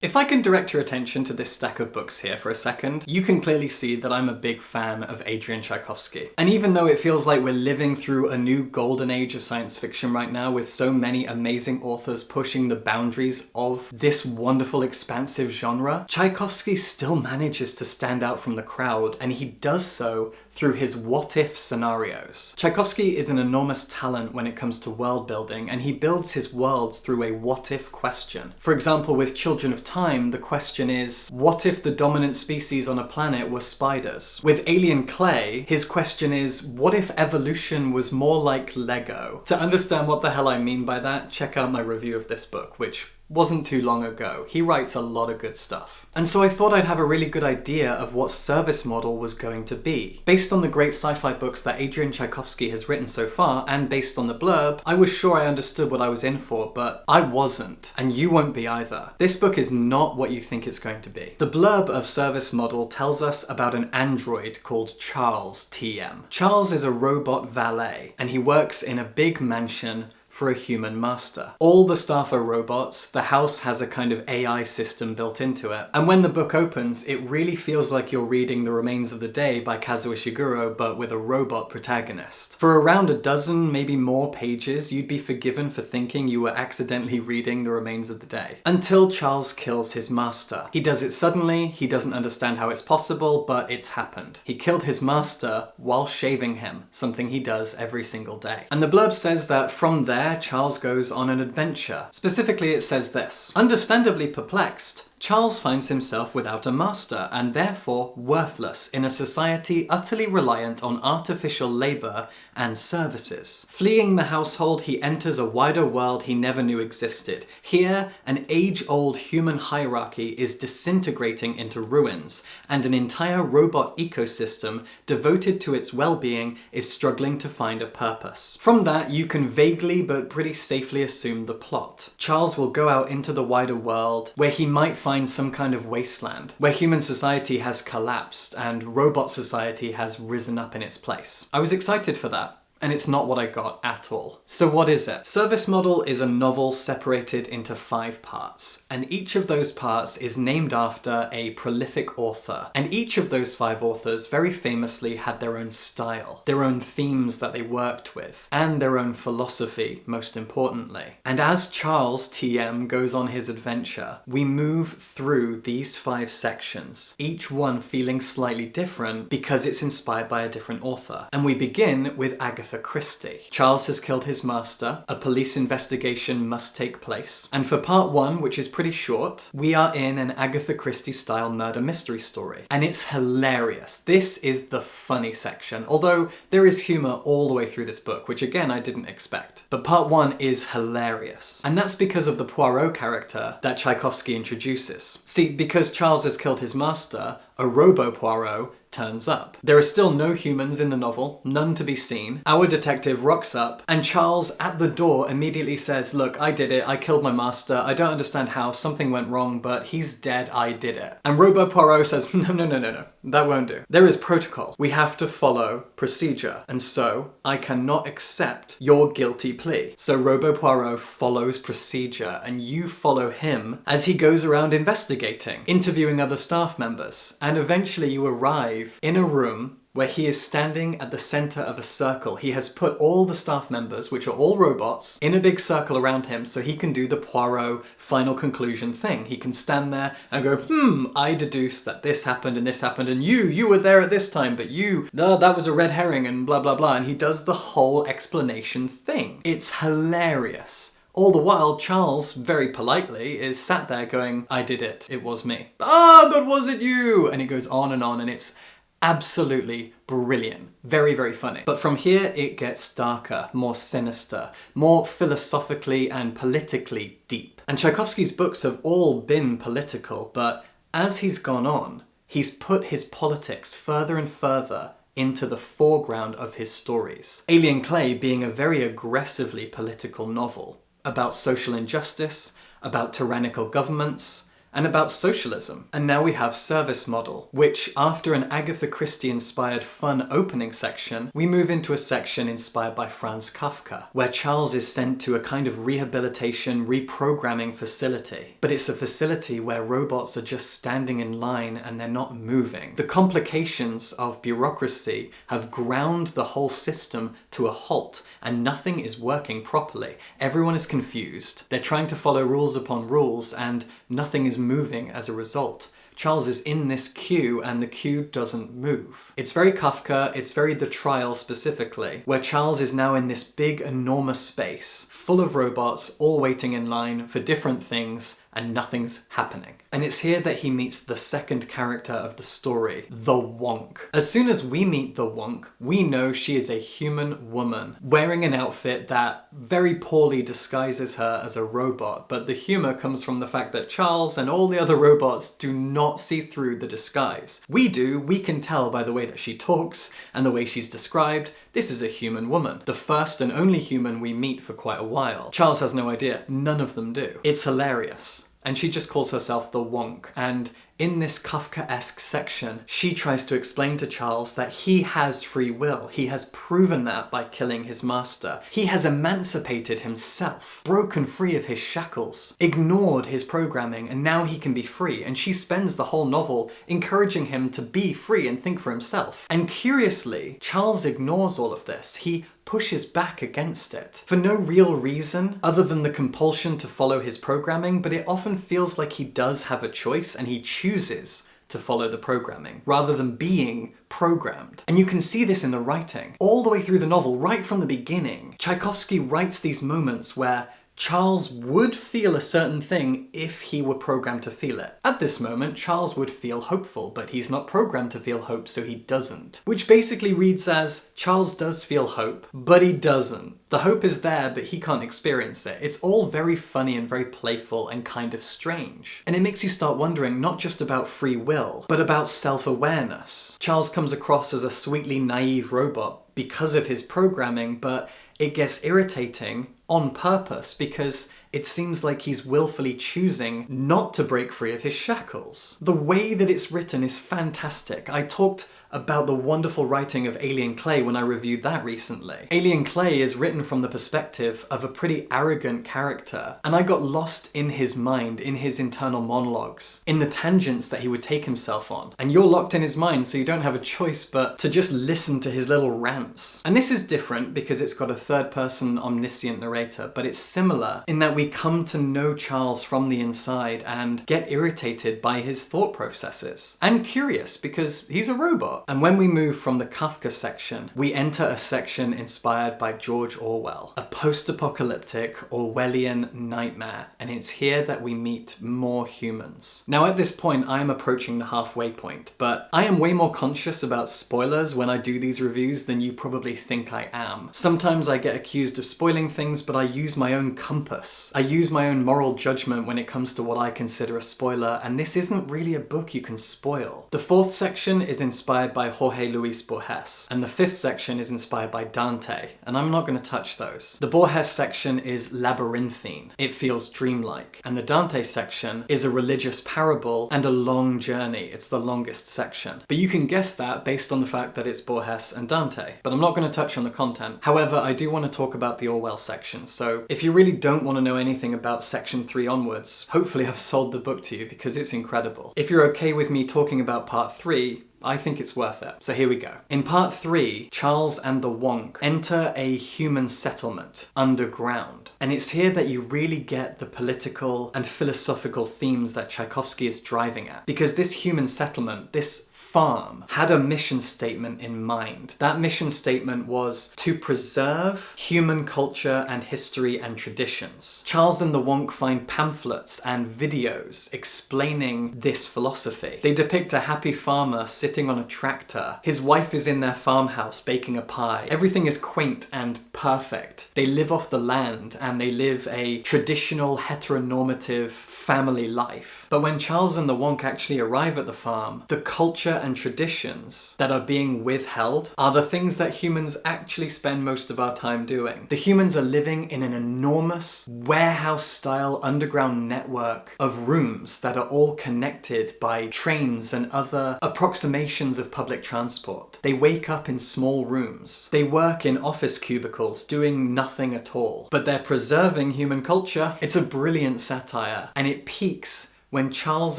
If I can direct your attention to this stack of books here for a second, you can clearly see that I'm a big fan of Adrian Tchaikovsky. And even though it feels like we're living through a new golden age of science fiction right now, with so many amazing authors pushing the boundaries of this wonderful, expansive genre, Tchaikovsky still manages to stand out from the crowd, and he does so through his what-if scenarios. Tchaikovsky is an enormous talent when it comes to world building, and he builds his worlds through a what-if question. For example, with Children of Time, the question is, what if the dominant species on a planet were spiders? With Alien Clay, his question is, what if evolution was more like Lego? To understand what the hell I mean by that, check out my review of this book, which wasn't too long ago. He writes a lot of good stuff. And so I thought I'd have a really good idea of what service model was going to be. Based on the great sci-fi books that Adrian Tchaikovsky has written so far, and based on the blurb, I was sure I understood what I was in for, but I wasn't. And you won't be either. This book is not what you think it's going to be. The blurb of service model tells us about an android called Charles TM. Charles is a robot valet, and he works in a big mansion for a human master. All the staff are robots, the house has a kind of AI system built into it, and when the book opens, it really feels like you're reading The Remains of the Day by Kazuo Ishiguro, but with a robot protagonist. For around a dozen, maybe more pages, you'd be forgiven for thinking you were accidentally reading The Remains of the Day. Until Charles kills his master. He does it suddenly, he doesn't understand how it's possible, but it's happened. He killed his master while shaving him, something he does every single day. And the blurb says that from there, Charles goes on an adventure. Specifically, it says this: understandably perplexed, Charles finds himself without a master and therefore worthless in a society utterly reliant on artificial labor and services. Fleeing the household, he enters a wider world he never knew existed. Here, an age-old human hierarchy is disintegrating into ruins, and an entire robot ecosystem devoted to its well-being is struggling to find a purpose. From that, you can vaguely but pretty safely assume the plot. Charles will go out into the wider world, where he might find some kind of wasteland, where human society has collapsed and robot society has risen up in its place. I was excited for that. And it's not what I got at all. So what is it? Service Model is a novel separated into 5 parts, and each of those parts is named after a prolific author. And each of those 5 authors very famously had their own style, their own themes that they worked with, and their own philosophy, most importantly. And as Charles TM goes on his adventure, we move through these 5 sections, each one feeling slightly different because it's inspired by a different author. And we begin with Agatha Christie. Charles has killed his master, a police investigation must take place, and for part 1, which is pretty short, we are in an Agatha Christie style murder mystery story. And it's hilarious. This is the funny section, although there is humour all the way through this book, which again I didn't expect. But part 1 is hilarious. And that's because of the Poirot character that Tchaikovsky introduces. See, because Charles has killed his master, a robo-Poirot turns up. There are still no humans in the novel, none to be seen. Our detective rocks up, and Charles at the door immediately says, look, I did it, I killed my master, I don't understand how, something went wrong, but he's dead, I did it. And Robo-Poirot says, no, that won't do. There is protocol. We have to follow procedure, and so I cannot accept your guilty plea. So Robo-Poirot follows procedure, and you follow him as he goes around investigating, interviewing other staff members, and eventually you arrive in a room where he is standing at the center of a circle. He has put all the staff members, which are all robots, in a big circle around him so he can do the Poirot final conclusion thing. He can stand there and go, I deduce that this happened, and you were there at this time, but that was a red herring, and blah, blah, blah. And he does the whole explanation thing. It's hilarious. All the while, Charles, very politely, is sat there going, I did it, it was me. But was it you? And he goes on, and it's absolutely brilliant. Very, very funny. But from here, it gets darker, more sinister, more philosophically and politically deep. And Tchaikovsky's books have all been political, but as he's gone on, he's put his politics further and further into the foreground of his stories. Alien Clay being a very aggressively political novel about social injustice, about tyrannical governments, and about socialism. And now we have service model, which after an Agatha Christie inspired fun opening section, we move into a section inspired by Franz Kafka, where Charles is sent to a kind of rehabilitation, reprogramming facility. But it's a facility where robots are just standing in line and they're not moving. The complications of bureaucracy have ground the whole system to a halt, and nothing is working properly. Everyone is confused. They're trying to follow rules upon rules, and nothing is moving as a result. Charles is in this queue and the queue doesn't move. It's very Kafka, it's very The Trial specifically, where Charles is now in this big, enormous space, full of robots, all waiting in line for different things, and nothing's happening. And it's here that he meets the second character of the story, the Wonk. As soon as we meet the Wonk, we know she is a human woman, wearing an outfit that very poorly disguises her as a robot, but the humor comes from the fact that Charles and all the other robots do not see through the disguise. We do, we can tell by the way that she talks and the way she's described, this is a human woman. The first and only human we meet for quite a while. Charles has no idea, none of them do. It's hilarious. And she just calls herself the Wonk. And in this Kafkaesque section, she tries to explain to Charles that he has free will. He has proven that by killing his master. He has emancipated himself, broken free of his shackles, ignored his programming, and now he can be free. And she spends the whole novel encouraging him to be free and think for himself. And curiously, Charles ignores all of this. He pushes back against it for no real reason other than the compulsion to follow his programming, but it often feels like he does have a choice and he chooses to follow the programming rather than being programmed. And you can see this in the writing. All the way through the novel, right from the beginning, Tchaikovsky writes these moments where Charles would feel a certain thing if he were programmed to feel it. At this moment, Charles would feel hopeful, but he's not programmed to feel hope, so he doesn't. Which basically reads as, Charles does feel hope, but he doesn't. The hope is there, but he can't experience it. It's all very funny and very playful and kind of strange. And it makes you start wondering not just about free will, but about self-awareness. Charles comes across as a sweetly naive robot because of his programming, but it gets irritating on purpose because it seems like he's willfully choosing not to break free of his shackles. The way that it's written is fantastic. I talked about the wonderful writing of Adrian Clay when I reviewed that recently. Adrian Clay is written from the perspective of a pretty arrogant character, and I got lost in his mind, in his internal monologues, in the tangents that he would take himself on. And you're locked in his mind, so you don't have a choice but to just listen to his little rants. And this is different because it's got a third-person omniscient narrator, but it's similar in that we come to know Charles from the inside and get irritated by his thought processes. And curious because he's a robot. And when we move from the Kafka section, we enter a section inspired by George Orwell, a post-apocalyptic Orwellian nightmare, and it's here that we meet more humans. Now at this point, I am approaching the halfway point, but I am way more conscious about spoilers when I do these reviews than you probably think I am. Sometimes I get accused of spoiling things, but I use my own compass. I use my own moral judgment when it comes to what I consider a spoiler, and this isn't really a book you can spoil. The fourth section is inspired by Jorge Luis Borges, and the fifth section is inspired by Dante, and I'm not going to touch those. The Borges section is labyrinthine. It feels dreamlike. And the Dante section is a religious parable and a long journey. It's the longest section. But you can guess that based on the fact that it's Borges and Dante. But I'm not going to touch on the content. However, I do want to talk about the Orwell section, so if you really don't want to know anything about section 3 onwards, hopefully I've sold the book to you because it's incredible. If you're okay with me talking about part 3, I think it's worth it. So here we go. In part 3, Charles and the Wonk enter a human settlement underground. And it's here that you really get the political and philosophical themes that Tchaikovsky is driving at. Because this human settlement, this farm, had a mission statement in mind. That mission statement was to preserve human culture and history and traditions. Charles and the Wonk find pamphlets and videos explaining this philosophy. They depict a happy farmer sitting on a tractor. His wife is in their farmhouse baking a pie. Everything is quaint and perfect. They live off the land and they live a traditional heteronormative family life. But when Charles and the Wonk actually arrive at the farm, the culture and traditions that are being withheld are the things that humans actually spend most of our time doing. The humans are living in an enormous warehouse-style underground network of rooms that are all connected by trains and other approximations of public transport. They wake up in small rooms. They work in office cubicles doing nothing at all. But they're preserving human culture. It's a brilliant satire, and it peaks when Charles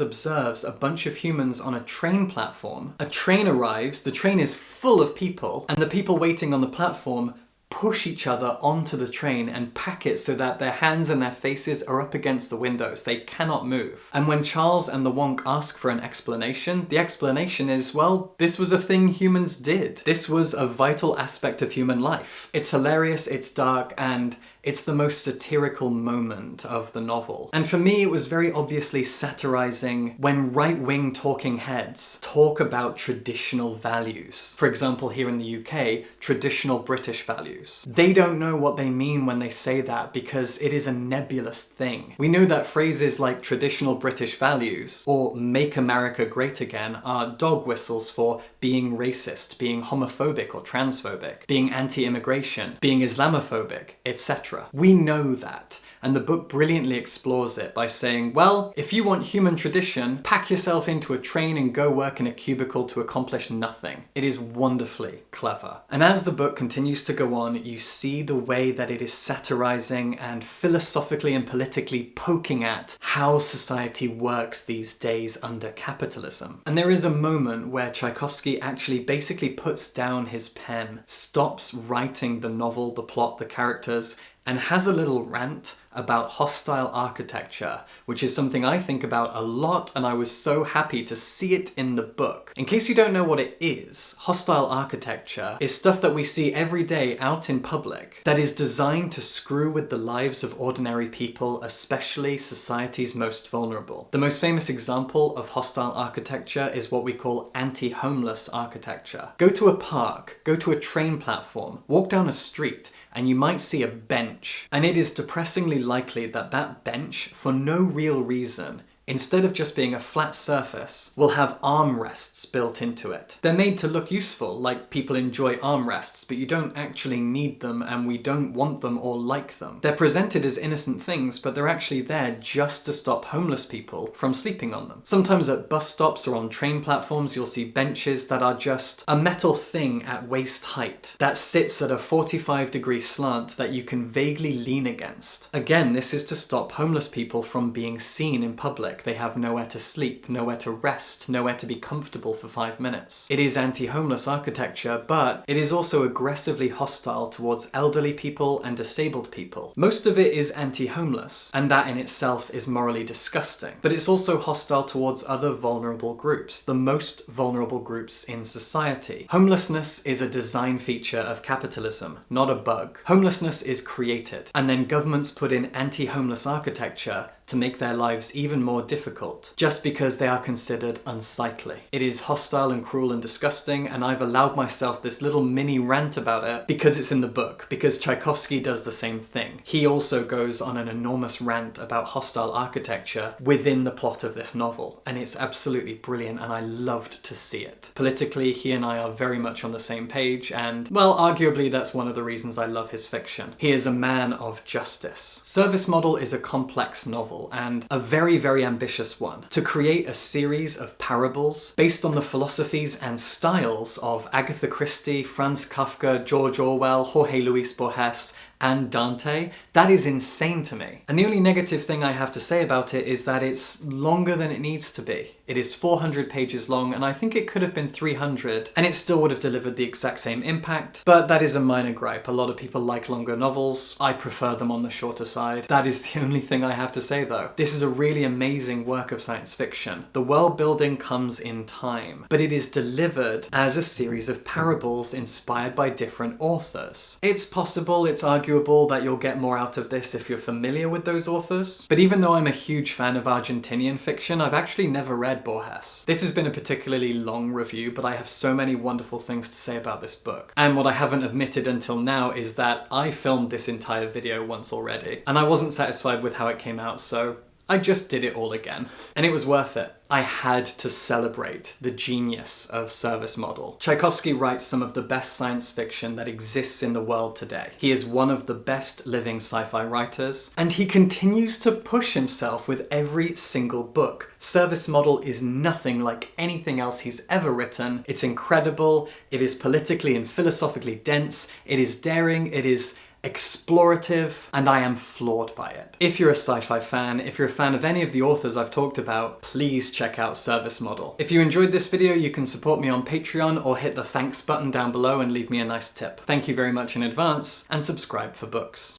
observes a bunch of humans on a train platform. A train arrives, the train is full of people, and the people waiting on the platform push each other onto the train and pack it so that their hands and their faces are up against the windows. They cannot move. And when Charles and the wonk ask for an explanation, the explanation is, well, this was a thing humans did. This was a vital aspect of human life. It's hilarious, it's dark, and it's the most satirical moment of the novel. And for me, it was very obviously satirizing when right-wing talking heads talk about traditional values. For example, here in the UK, traditional British values. They don't know what they mean when they say that because it is a nebulous thing. We know that phrases like traditional British values or make America great again are dog whistles for being racist, being homophobic or transphobic, being anti-immigration, being Islamophobic, etc. We know that, and the book brilliantly explores it by saying, well, if you want human tradition, pack yourself into a train and go work in a cubicle to accomplish nothing. It is wonderfully clever. And as the book continues to go on, you see the way that it is satirizing and philosophically and politically poking at how society works these days under capitalism. And there is a moment where Tchaikovsky actually basically puts down his pen, stops writing the novel, the plot, the characters, and has a little rant about hostile architecture, which is something I think about a lot, and I was so happy to see it in the book. In case you don't know what it is, hostile architecture is stuff that we see every day out in public that is designed to screw with the lives of ordinary people, especially society's most vulnerable. The most famous example of hostile architecture is what we call anti-homeless architecture. Go to a park, go to a train platform, walk down a street, and you might see a bench. And it is depressingly likely that that bench, for no real reason, instead of just being a flat surface, will have armrests built into it. They're made to look useful, like people enjoy armrests, but you don't actually need them and we don't want them or like them. They're presented as innocent things, but they're actually there just to stop homeless people from sleeping on them. Sometimes at bus stops or on train platforms, you'll see benches that are just a metal thing at waist height that sits at a 45-degree slant that you can vaguely lean against. Again, this is to stop homeless people from being seen in public. They have nowhere to sleep, nowhere to rest, nowhere to be comfortable for 5 minutes. It is anti-homeless architecture, but it is also aggressively hostile towards elderly people and disabled people. Most of it is anti-homeless, and that in itself is morally disgusting. But it's also hostile towards other vulnerable groups, the most vulnerable groups in society. Homelessness is a design feature of capitalism, not a bug. Homelessness is created, and then governments put in anti-homeless architecture to make their lives even more difficult, just because they are considered unsightly. It is hostile and cruel and disgusting, and I've allowed myself this little mini rant about it because it's in the book, because Tchaikovsky does the same thing. He also goes on an enormous rant about hostile architecture within the plot of this novel, and it's absolutely brilliant, and I loved to see it. Politically, he and I are very much on the same page, and, well, arguably that's one of the reasons I love his fiction. He is a man of justice. Service Model is a complex novel, and a very, very ambitious one, to create a series of parables based on the philosophies and styles of Agatha Christie, Franz Kafka, George Orwell, Jorge Luis Borges, and Dante. That is insane to me. And the only negative thing I have to say about it is that it's longer than it needs to be. It is 400 pages long, and I think it could have been 300, and it still would have delivered the exact same impact, but that is a minor gripe. A lot of people like longer novels. I prefer them on the shorter side. That is the only thing I have to say though. This is a really amazing work of science fiction. The world building comes in time, but it is delivered as a series of parables inspired by different authors. It's possible, it's arguable that you'll get more out of this if you're familiar with those authors. But even though I'm a huge fan of Argentinian fiction, I've actually never read Borges. This has been a particularly long review, but I have so many wonderful things to say about this book. And what I haven't admitted until now is that I filmed this entire video once already, and I wasn't satisfied with how it came out, so I just did it all again. And it was worth it. I had to celebrate the genius of service model. Tchaikovsky writes some of the best science fiction that exists in the world today. He is one of the best living sci-fi writers, and he continues to push himself with every single book. Service Model is nothing like anything else he's ever written. It's incredible, it is politically and philosophically dense, it is daring, it is explorative, and I am floored by it. If you're a sci-fi fan, if you're a fan of any of the authors I've talked about, please check out Service Model. If you enjoyed this video, you can support me on Patreon or hit the thanks button down below and leave me a nice tip. Thank you very much in advance, and subscribe for books.